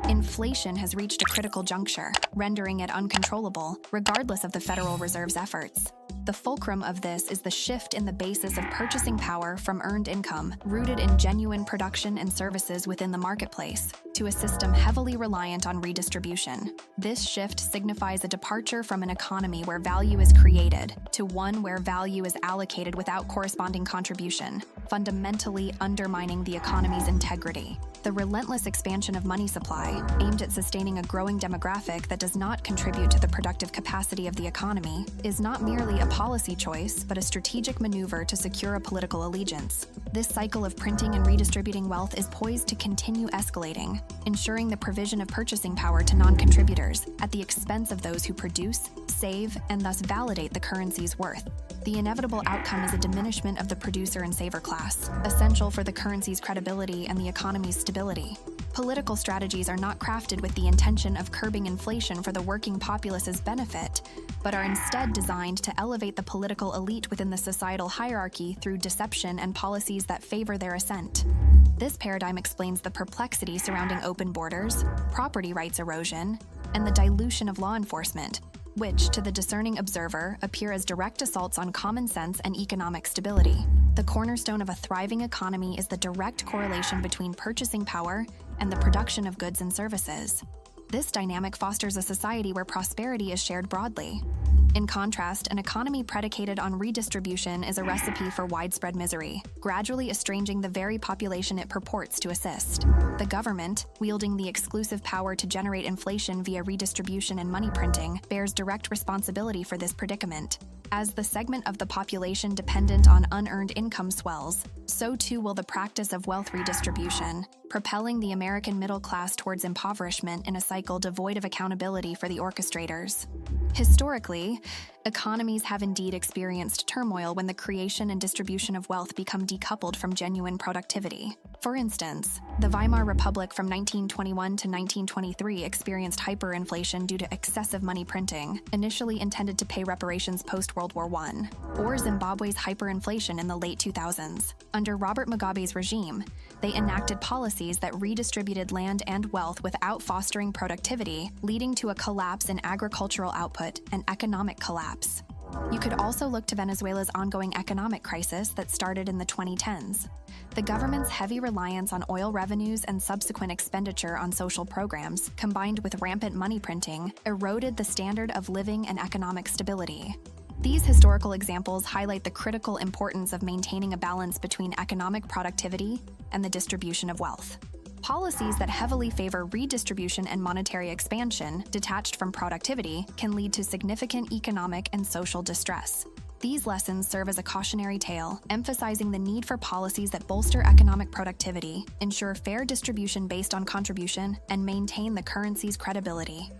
Inflation has reached a critical juncture, rendering it uncontrollable, regardless of the Federal Reserve's efforts. The fulcrum of this is the shift in the basis of purchasing power from earned income, rooted in genuine production and services within the marketplace, to a system heavily reliant on redistribution. This shift signifies a departure from an economy where value is created to one where value is allocated without corresponding contribution, fundamentally undermining the economy's integrity. The relentless expansion of money supply, aimed at sustaining a growing demographic that does not contribute to the productive capacity of the economy, is not merely a policy choice, but a strategic maneuver to secure a political allegiance. This cycle of printing and redistributing wealth is poised to continue escalating, ensuring the provision of purchasing power to non-contributors at the expense of those who produce, save, and thus validate the currency's worth. The inevitable outcome is a diminishment of the producer and saver class, essential for the currency's credibility and the economy's stability. Political strategies are not crafted with the intention of curbing inflation for the working populace's benefit, but are instead designed to elevate the political elite within the societal hierarchy through deception and policies that favor their ascent. This paradigm explains the perplexity surrounding open borders, property rights erosion, and the dilution of law enforcement, which, to the discerning observer, appear as direct assaults on common sense and economic stability. The cornerstone of a thriving economy is the direct correlation between purchasing power and the production of goods and services. This dynamic fosters a society where prosperity is shared broadly. In contrast, an economy predicated on redistribution is a recipe for widespread misery, gradually estranging the very population it purports to assist. The government, wielding the exclusive power to generate inflation via redistribution and money printing, bears direct responsibility for this predicament. As the segment of the population dependent on unearned income swells, so too will the practice of wealth redistribution, propelling the American middle class towards impoverishment in a cycle devoid of accountability for the orchestrators. Historically, economies have indeed experienced turmoil when the creation and distribution of wealth become decoupled from genuine productivity. For instance, the Weimar Republic from 1921 to 1923 experienced hyperinflation due to excessive money printing, initially intended to pay reparations post-World War I, or Zimbabwe's hyperinflation in the late 2000s. Under Robert Mugabe's regime, they enacted policies that redistributed land and wealth without fostering productivity, leading to a collapse in agricultural output and economic collapse. You could also look to Venezuela's ongoing economic crisis that started in the 2010s. The government's heavy reliance on oil revenues and subsequent expenditure on social programs, combined with rampant money printing, eroded the standard of living and economic stability. These historical examples highlight the critical importance of maintaining a balance between economic productivity and the distribution of wealth. Policies that heavily favor redistribution and monetary expansion, detached from productivity, can lead to significant economic and social distress. These lessons serve as a cautionary tale, emphasizing the need for policies that bolster economic productivity, ensure fair distribution based on contribution, and maintain the currency's credibility.